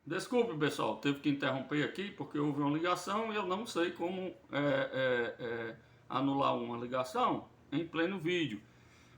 Desculpe, pessoal, teve que interromper aqui porque houve uma ligação e eu não sei como anular uma ligação em pleno vídeo.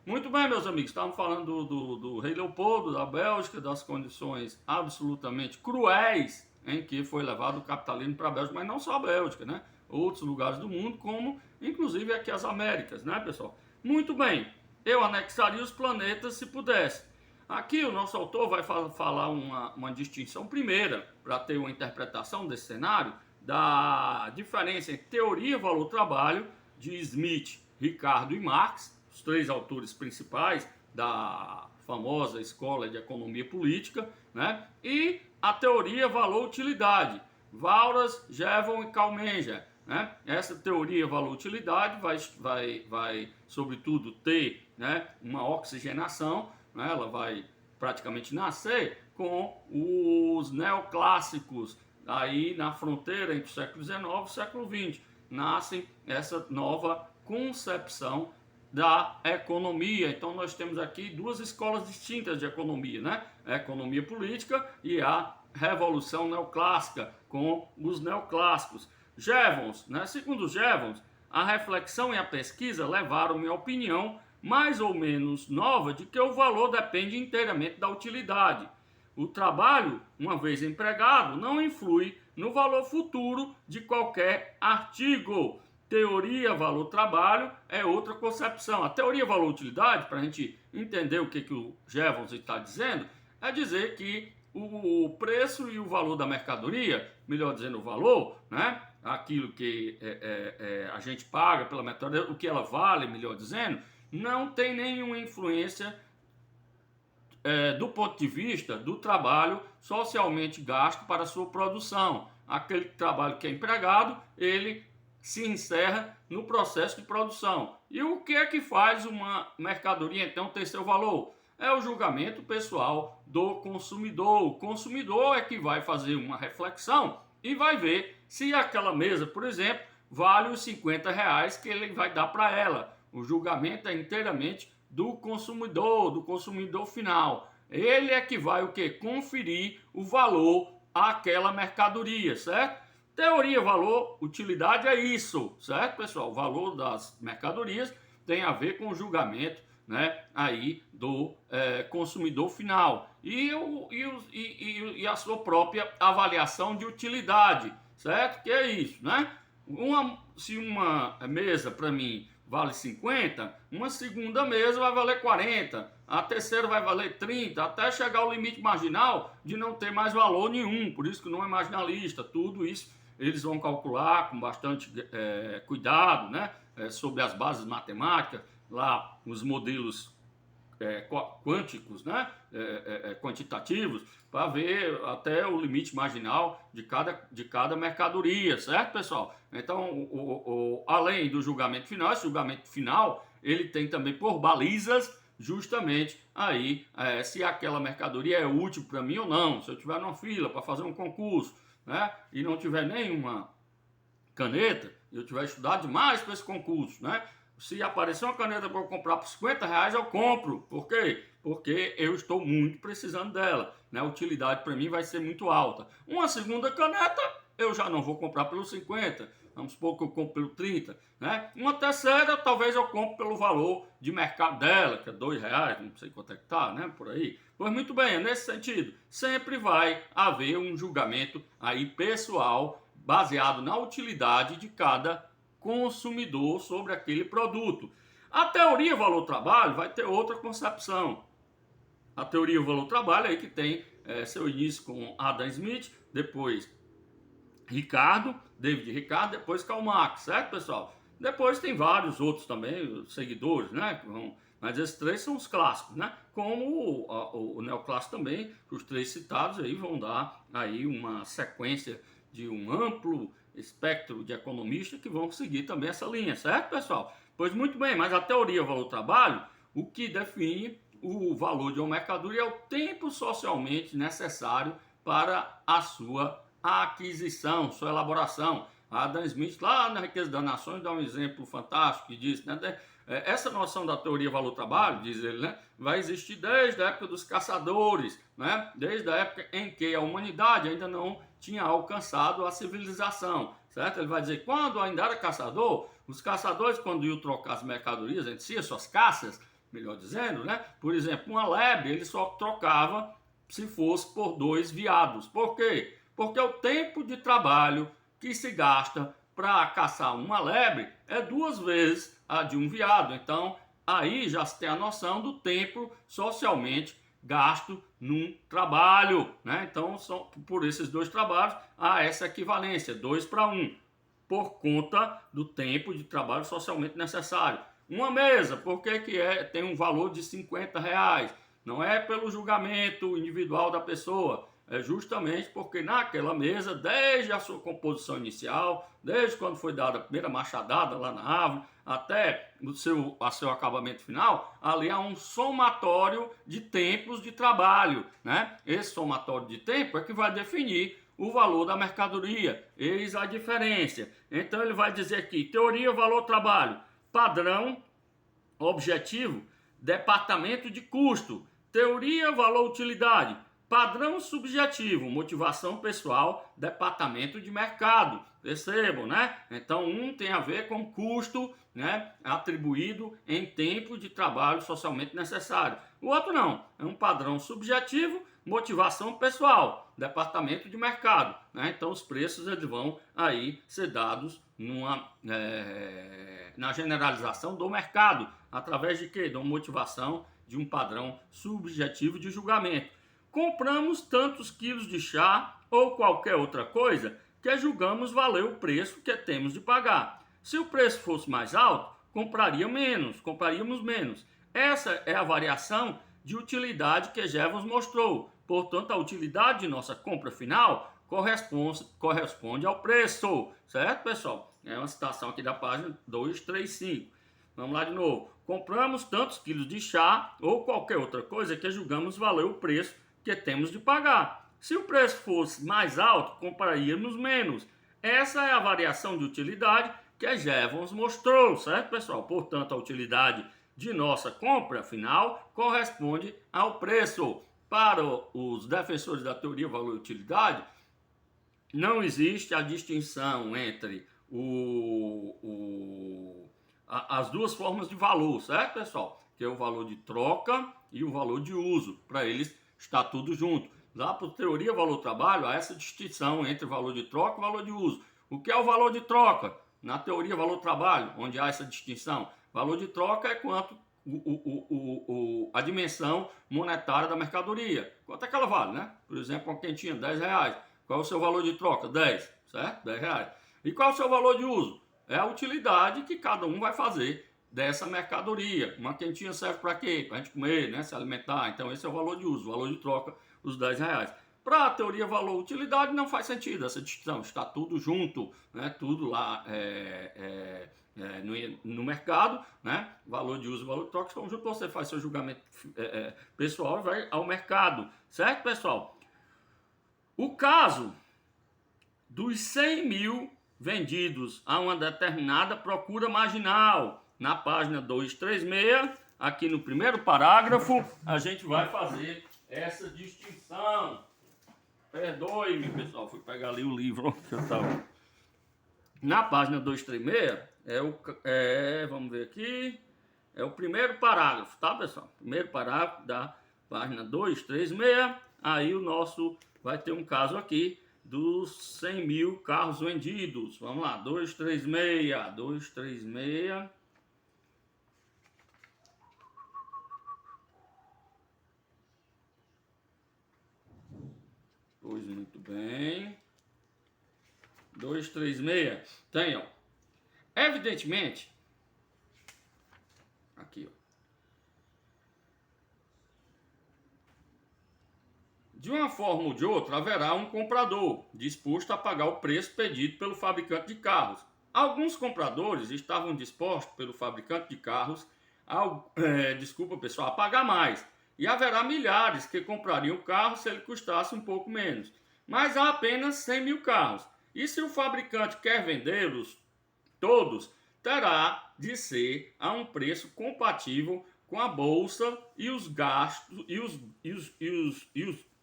Muito bem, meus amigos, estávamos falando do rei Leopoldo, da Bélgica, das condições absolutamente cruéis em que foi levado o capitalismo para a Bélgica, mas não só a Bélgica, né? Outros lugares do mundo, como inclusive aqui as Américas, né, pessoal? Muito bem, eu anexaria os planetas se pudesse. Aqui o nosso autor vai falar uma distinção primeira, para ter uma interpretação desse cenário, da diferença entre teoria, valor, trabalho, de Smith, Ricardo e Marx, os três autores principais da famosa escola de economia política, né? E a teoria, valor, utilidade, Walras, Jevon e Carl Menger. Né? Essa teoria valor-utilidade vai, sobretudo, ter, né, uma oxigenação, né? Ela vai praticamente nascer com os neoclássicos aí na fronteira entre o século XIX e o século XX. Nasce essa nova concepção da economia. Então nós temos aqui duas escolas distintas de economia, né? A economia política e a revolução neoclássica com os neoclássicos. Jevons, né? Segundo Jevons, a reflexão e a pesquisa levaram minha opinião mais ou menos nova de que o valor depende inteiramente da utilidade. O trabalho, uma vez empregado, não influi no valor futuro de qualquer artigo. Teoria valor-trabalho é outra concepção. A teoria valor-utilidade, para a gente entender o que o Jevons está dizendo, é dizer que o preço e o valor da mercadoria, melhor dizendo, o valor, né? Aquilo que a gente paga pela mercadoria, o que ela vale, melhor dizendo, não tem nenhuma influência do ponto de vista do trabalho socialmente gasto para a sua produção. Aquele trabalho que é empregado, ele se encerra no processo de produção. E o que é que faz uma mercadoria então ter seu valor? É o julgamento pessoal do consumidor. O consumidor é que vai fazer uma reflexão e vai ver se aquela mesa, por exemplo, vale os R$ 50 que ele vai dar para ela. O julgamento é inteiramente do consumidor final. Ele é que vai o quê? Conferir o valor àquela mercadoria, certo? Teoria, valor, utilidade é isso, certo, pessoal? O valor das mercadorias tem a ver com o julgamento, né, aí do consumidor final e a sua própria avaliação de utilidade, certo? Que é isso, né? Se uma mesa para mim vale 50, uma segunda mesa vai valer 40, a terceira vai valer 30, até chegar ao limite marginal de não ter mais valor nenhum. Por isso que não é marginalista. Tudo isso eles vão calcular com bastante cuidado, né? Sobre as bases matemáticas, lá os modelos quânticos, né? Quantitativos, para ver até o limite marginal de cada mercadoria, certo, pessoal? Então, além do julgamento final, esse julgamento final, ele tem também por balizas justamente aí se aquela mercadoria é útil para mim ou não. Se eu tiver numa fila para fazer um concurso, né, e não tiver nenhuma caneta, eu tiver estudado demais para esse concurso, né? Se aparecer uma caneta para eu comprar por R$ 50, eu compro. Por quê? Porque eu estou muito precisando dela, né? A utilidade para mim vai ser muito alta. Uma segunda caneta, eu já não vou comprar pelos 50. Vamos supor que eu compro pelo 30, né? Uma terceira, talvez eu compre pelo valor de mercado dela, que é R$ 2, não sei quanto é que tá, né? Por aí. Pois muito bem, é nesse sentido. Sempre vai haver um julgamento aí pessoal, baseado na utilidade de cada consumidor sobre aquele produto. A teoria valor-trabalho vai ter outra concepção. A teoria valor-trabalho aí que tem seu início com Adam Smith, depois David Ricardo, depois Karl Marx, certo, pessoal? Depois tem vários outros também, seguidores, né? Mas esses três são os clássicos, né? Como o neoclássico também, os três citados aí vão dar aí uma sequência de um amplo espectro de economistas que vão seguir também essa linha, certo, pessoal? Pois muito bem, mas a teoria valor-trabalho, o que define o valor de uma mercadoria é o tempo socialmente necessário para a sua aquisição, sua elaboração. Adam Smith, lá na Riqueza das Nações, dá um exemplo fantástico que diz, né, Essa noção da teoria valor-trabalho, diz ele, né, vai existir desde a época dos caçadores, né, desde a época em que a humanidade ainda não tinha alcançado a civilização, certo? Ele vai dizer, quando ainda era caçador, os caçadores, quando iam trocar as mercadorias entre si, as suas caças, melhor dizendo, né, por exemplo, uma lebre, ele só trocava se fosse por 2 veados. Por quê? Porque o tempo de trabalho que se gasta para caçar uma lebre é 2 vezes a de um veado. Então, aí já se tem a noção do tempo socialmente gasto num trabalho, né? Então, por esses 2 trabalhos, há essa equivalência, 2 para 1, por conta do tempo de trabalho socialmente necessário. Uma mesa, por que tem um valor de R$50? Não é pelo julgamento individual da pessoa, é justamente porque naquela mesa, desde a sua composição inicial, desde quando foi dada a primeira machadada lá na árvore, até o seu acabamento final, ali há um somatório de tempos de trabalho, né? Esse somatório de tempo é que vai definir o valor da mercadoria. Eis a diferença. Então ele vai dizer aqui, teoria, valor, trabalho, padrão, objetivo, departamento de custo, teoria, valor, utilidade, padrão subjetivo, motivação pessoal, departamento de mercado. Percebam, né? Então, um tem a ver com custo, né, atribuído em tempo de trabalho socialmente necessário. O outro não, é um padrão subjetivo, motivação pessoal, departamento de mercado, né? Então, os preços eles vão aí ser dados na generalização do mercado, através de quê? De uma motivação de um padrão subjetivo de julgamento. Compramos tantos quilos de chá ou qualquer outra coisa que julgamos valer o preço que temos de pagar. Se o preço fosse mais alto, compraríamos menos. Essa é a variação de utilidade que Jevons mostrou. Portanto, a utilidade de nossa compra final corresponde ao preço. Certo, pessoal? É uma citação aqui da página 235. Vamos lá de novo. Compramos tantos quilos de chá ou qualquer outra coisa que julgamos valer o preço que temos de pagar. Se o preço fosse mais alto, compraríamos menos. Essa é a variação de utilidade que a Jevons mostrou, certo, pessoal? Portanto, a utilidade de nossa compra final corresponde ao preço. Para os defensores da teoria valor e utilidade, não existe a distinção entre as 2 formas de valor, certo, pessoal? Que é o valor de troca e o valor de uso. Para eles está tudo junto. Lá para a teoria valor-trabalho, há essa distinção entre valor de troca e valor de uso. O que é o valor de troca? Na teoria valor-trabalho, onde há essa distinção, valor de troca é quanto a dimensão monetária da mercadoria. Quanto é que ela vale, né? Por exemplo, uma quentinha, R$10. Qual é o seu valor de troca? 10, certo? R$10. E qual é o seu valor de uso? É a utilidade que cada um vai fazer dessa mercadoria. Uma quentinha serve para quê? Para a gente comer, né? Se alimentar. Então esse é o valor de uso, o valor de troca, os R$10. Para a teoria valor-utilidade não faz sentido essa distinção, está tudo junto, né? Tudo lá no mercado, né? Valor de uso e valor de troca, como você faz seu julgamento pessoal e vai ao mercado, certo, pessoal? O caso dos 100 mil vendidos a uma determinada procura marginal, na página 236, aqui no primeiro parágrafo, a gente vai fazer essa distinção. Perdoe-me, pessoal, fui pegar ali o livro que eu estava. Na página 236, vamos ver aqui, é o primeiro parágrafo, tá, pessoal? Primeiro parágrafo da página 236, aí o nosso vai ter um caso aqui dos 100 mil carros vendidos. Vamos lá, 236. Pois muito bem. 236. Tem, ó. Evidentemente, aqui, ó. De uma forma ou de outra, haverá um comprador disposto a pagar o preço pedido pelo fabricante de carros. Alguns compradores estavam dispostos pelo fabricante de carros a pagar mais. E haverá milhares que comprariam o carro se ele custasse um pouco menos. Mas há apenas 100 mil carros. E se o fabricante quer vendê-los todos, terá de ser a um preço compatível com a bolsa e os gastos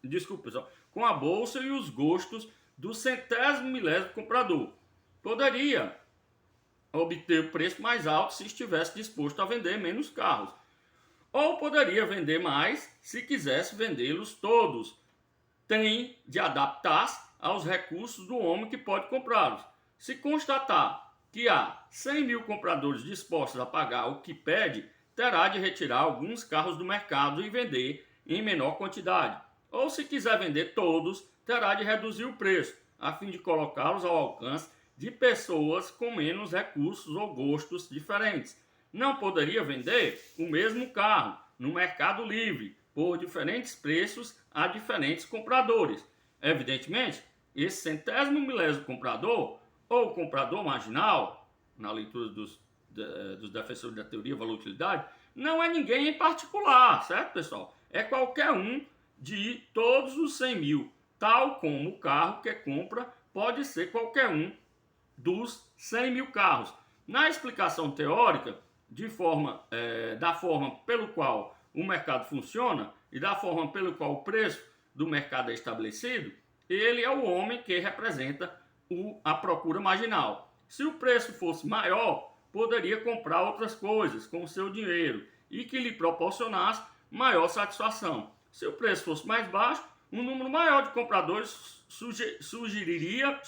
desculpa, pessoal, com a bolsa e os gostos do centésimo milésimo comprador. Poderia obter o preço mais alto se estivesse disposto a vender menos carros, ou poderia vender mais se quisesse vendê-los todos. Tem de adaptar-se aos recursos do homem que pode comprá-los. Se constatar que há 100 mil compradores dispostos a pagar o que pede, terá de retirar alguns carros do mercado e vender em menor quantidade. Ou se quiser vender todos, terá de reduzir o preço, a fim de colocá-los ao alcance de pessoas com menos recursos ou gostos diferentes. Não poderia vender o mesmo carro no mercado livre por diferentes preços a diferentes compradores. Evidentemente, esse centésimo milésimo comprador ou comprador marginal, na leitura dos defensores da teoria valor-utilidade, não é ninguém em particular, certo, pessoal? É qualquer um de todos os 100 mil, tal como o carro que compra pode ser qualquer um dos 100 mil carros. Na explicação teórica, da forma pelo qual o mercado funciona e da forma pelo qual o preço do mercado é estabelecido, ele é o homem que representa a procura marginal. Se o preço fosse maior, poderia comprar outras coisas com o seu dinheiro e que lhe proporcionasse maior satisfação. Se o preço fosse mais baixo, um número maior de compradores surgiria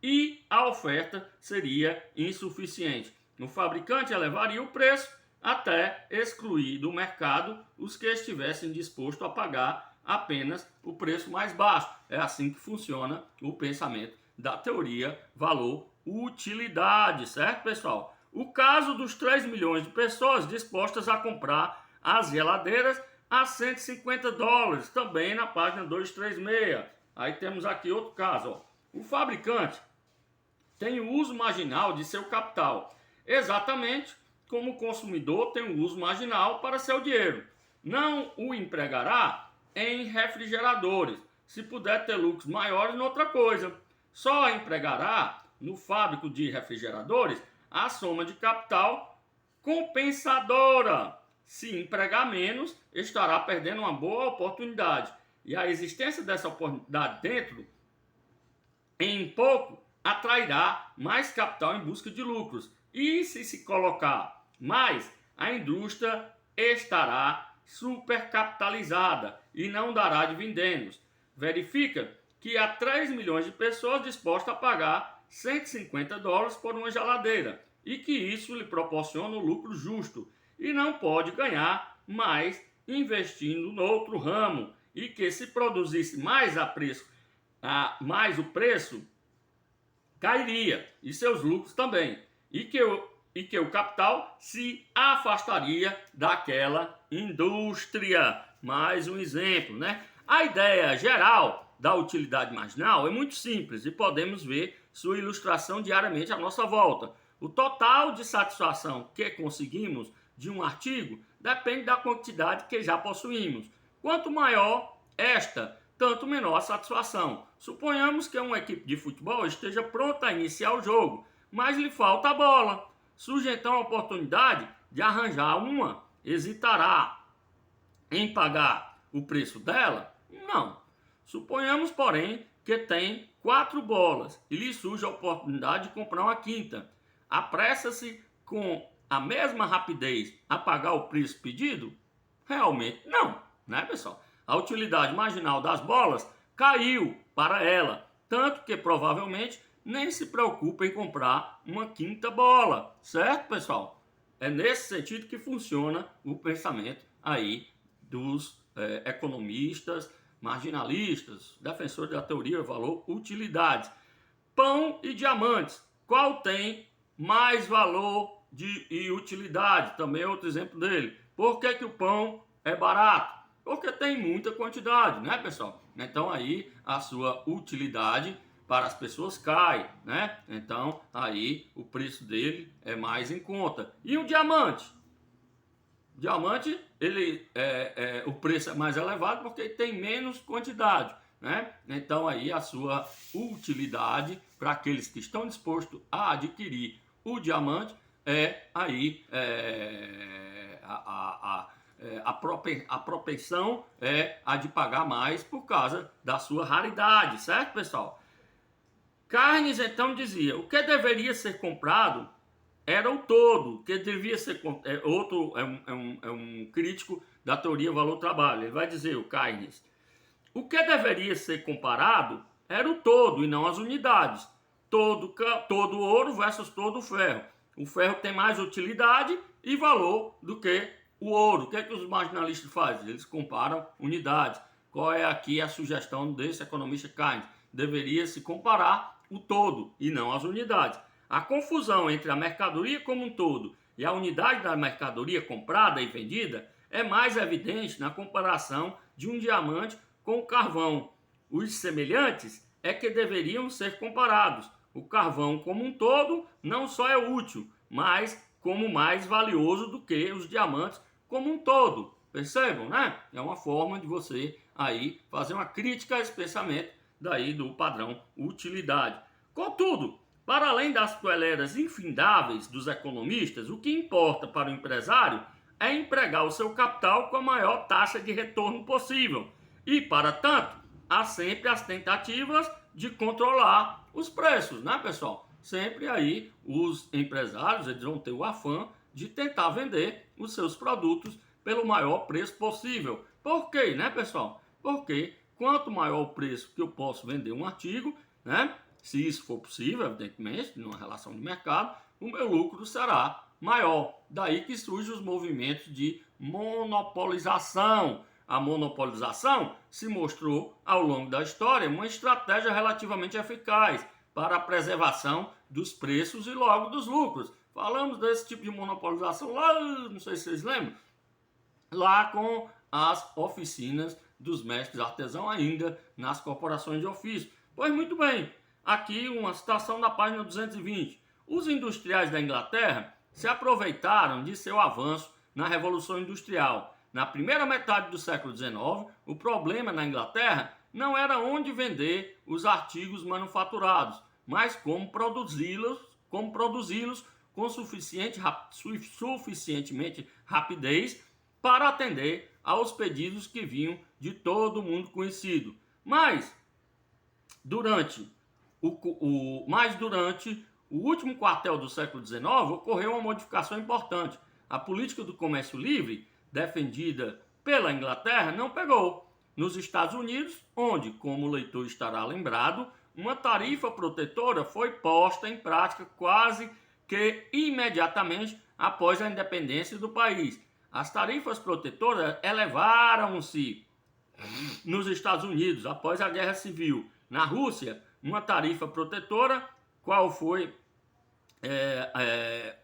e a oferta seria insuficiente. O fabricante elevaria o preço até excluir do mercado os que estivessem dispostos a pagar apenas o preço mais baixo. É assim que funciona o pensamento da teoria valor-utilidade, certo, pessoal? O caso dos 3 milhões de pessoas dispostas a comprar as geladeiras a 150 dólares, também na página 236. Aí temos aqui outro caso, ó. O fabricante tem o uso marginal de seu capital, exatamente como o consumidor tem o uso marginal para seu dinheiro. Não o empregará em refrigeradores, se puder ter lucros maiores em outra coisa. Só empregará no fábrico de refrigeradores a soma de capital compensadora. Se empregar menos, estará perdendo uma boa oportunidade. E a existência dessa oportunidade dentro, em pouco, atrairá mais capital em busca de lucros. E se colocar mais, a indústria estará supercapitalizada e não dará dividendos. Verifica que há 3 milhões de pessoas dispostas a pagar 150 dólares por uma geladeira e que isso lhe proporciona um lucro justo e não pode ganhar mais investindo no outro ramo e que se produzisse mais mais o preço cairia e seus lucros também e que o capital se afastaria daquela indústria. Mais um exemplo, né? A ideia geral da utilidade marginal é muito simples e podemos ver sua ilustração diariamente à nossa volta. O total de satisfação que conseguimos de um artigo depende da quantidade que já possuímos. Quanto maior esta, tanto menor a satisfação. Suponhamos que uma equipe de futebol esteja pronta a iniciar o jogo, mas lhe falta a bola. Surge então a oportunidade de arranjar uma. Hesitará em pagar o preço dela? Não. Suponhamos, porém, que tem 4 bolas e lhe surge a oportunidade de comprar uma quinta. Apressa-se com a mesma rapidez a pagar o preço pedido? Realmente não, né, pessoal? A utilidade marginal das bolas caiu para ela, tanto que provavelmente nem se preocupa em comprar uma quinta bola, certo, pessoal? É nesse sentido que funciona o pensamento aí dos economistas, marginalistas, defensores da teoria valor-utilidade. Pão e diamantes, qual tem mais valor e utilidade? Também é outro exemplo dele. Por que o pão é barato? Porque tem muita quantidade, né, pessoal? Então aí a sua utilidade para as pessoas cai, né? Então aí o preço dele é mais em conta. E o diamante? O diamante, o preço é mais elevado porque tem menos quantidade, né? Então aí a sua utilidade para aqueles que estão dispostos a adquirir o diamante é aí a propensão é a de pagar mais por causa da sua raridade, certo, pessoal? Carnes, então, dizia, o que deveria ser comprado era o todo, que devia ser... um crítico da teoria valor-trabalho, ele vai dizer, o Keynes, o que deveria ser comparado era o todo e não as unidades. Todo ouro versus todo ferro. O ferro tem mais utilidade e valor do que o ouro. O que é que os marginalistas fazem? Eles comparam unidades. Qual é aqui a sugestão desse economista Keynes? Deveria se comparar o todo e não as unidades. A confusão entre a mercadoria como um todo e a unidade da mercadoria comprada e vendida é mais evidente na comparação de um diamante com o carvão. Os semelhantes é que deveriam ser comparados. O carvão como um todo não só é útil, mas como mais valioso do que os diamantes como um todo. Percebam, né? É uma forma de você aí fazer uma crítica a esse pensamento daí do padrão utilidade. Contudo, para além das toeleras infindáveis dos economistas, o que importa para o empresário é empregar o seu capital com a maior taxa de retorno possível. E, para tanto, há sempre as tentativas de controlar os preços, né, pessoal? Sempre aí os empresários eles vão ter o afã de tentar vender os seus produtos pelo maior preço possível. Por quê, né, pessoal? Porque quanto maior o preço que eu posso vender um artigo, né, se isso for possível, evidentemente, numa relação de mercado, o meu lucro será maior. Daí que surgem os movimentos de monopolização. A monopolização se mostrou, ao longo da história, uma estratégia relativamente eficaz para a preservação dos preços e logo dos lucros. Falamos desse tipo de monopolização lá, não sei se vocês lembram, lá com as oficinas dos mestres artesãos ainda nas corporações de ofício. Pois muito bem, aqui uma citação da página 220. Os industriais da Inglaterra se aproveitaram de seu avanço na Revolução Industrial. Na primeira metade do século XIX, o problema na Inglaterra não era onde vender os artigos manufaturados, mas como produzi-los com suficientemente rapidez para atender aos pedidos que vinham de todo o mundo conhecido. Mas durante o último quartel do século XIX, ocorreu uma modificação importante. A política do comércio livre, defendida pela Inglaterra, não pegou. Nos Estados Unidos, onde, como o leitor estará lembrado, uma tarifa protetora foi posta em prática quase que imediatamente após a independência do país. As tarifas protetoras elevaram-se nos Estados Unidos após a Guerra Civil. Na Rússia, uma tarifa protetora, qual foi...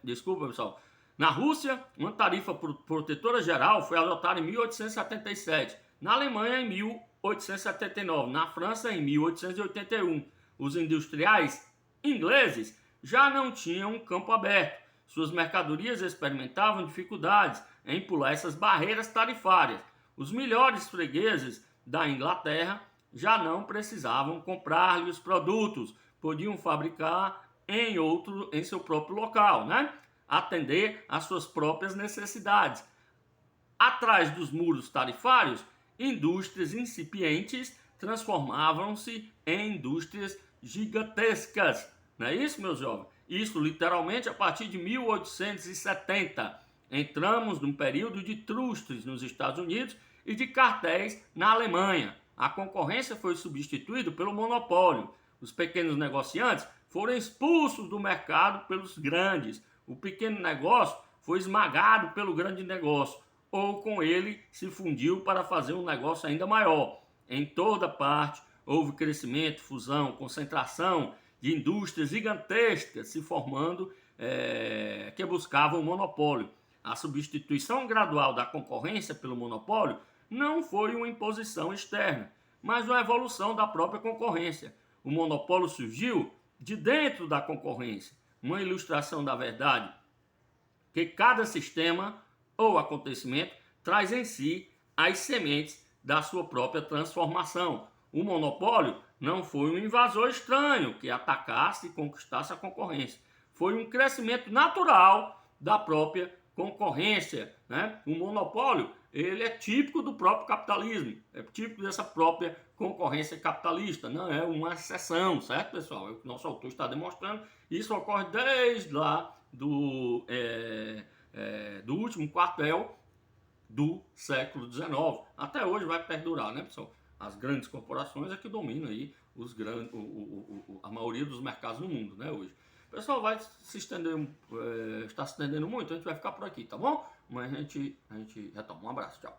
desculpa, pessoal. Na Rússia, uma tarifa protetora geral foi adotada em 1877. Na Alemanha, em 1879. Na França, em 1881. Os industriais ingleses já não tinham um campo aberto. Suas mercadorias experimentavam dificuldades em pular essas barreiras tarifárias. Os melhores fregueses da Inglaterra já não precisavam comprar-lhe os produtos, podiam fabricar em seu próprio local, né? Atender às suas próprias necessidades. Atrás dos muros tarifários, indústrias incipientes transformavam-se em indústrias gigantescas. Não é isso, meus jovens? Isso literalmente a partir de 1870. Entramos num período de trustes nos Estados Unidos e de cartéis na Alemanha. A concorrência foi substituída pelo monopólio. Os pequenos negociantes foram expulsos do mercado pelos grandes. O pequeno negócio foi esmagado pelo grande negócio, ou com ele se fundiu para fazer um negócio ainda maior. Em toda parte houve crescimento, fusão, concentração de indústrias gigantescas se formando que buscavam o monopólio. A substituição gradual da concorrência pelo monopólio não foi uma imposição externa, mas uma evolução da própria concorrência. O monopólio surgiu de dentro da concorrência, uma ilustração da verdade que cada sistema ou acontecimento traz em si as sementes da sua própria transformação. O monopólio não foi um invasor estranho que atacasse e conquistasse a concorrência. foi um crescimento natural da própria concorrência, né? O monopólio, ele é típico do próprio capitalismo, é típico dessa própria concorrência capitalista, não é uma exceção, certo, pessoal? É o que o nosso autor está demonstrando. Isso ocorre desde lá do último quartel do século XIX. Até hoje vai perdurar, né, pessoal? As grandes corporações é que dominam aí a maioria dos mercados no mundo, né, hoje. O pessoal vai se estender, está se estendendo muito, a gente vai ficar por aqui, tá bom? Mas a gente retoma. Um abraço, tchau.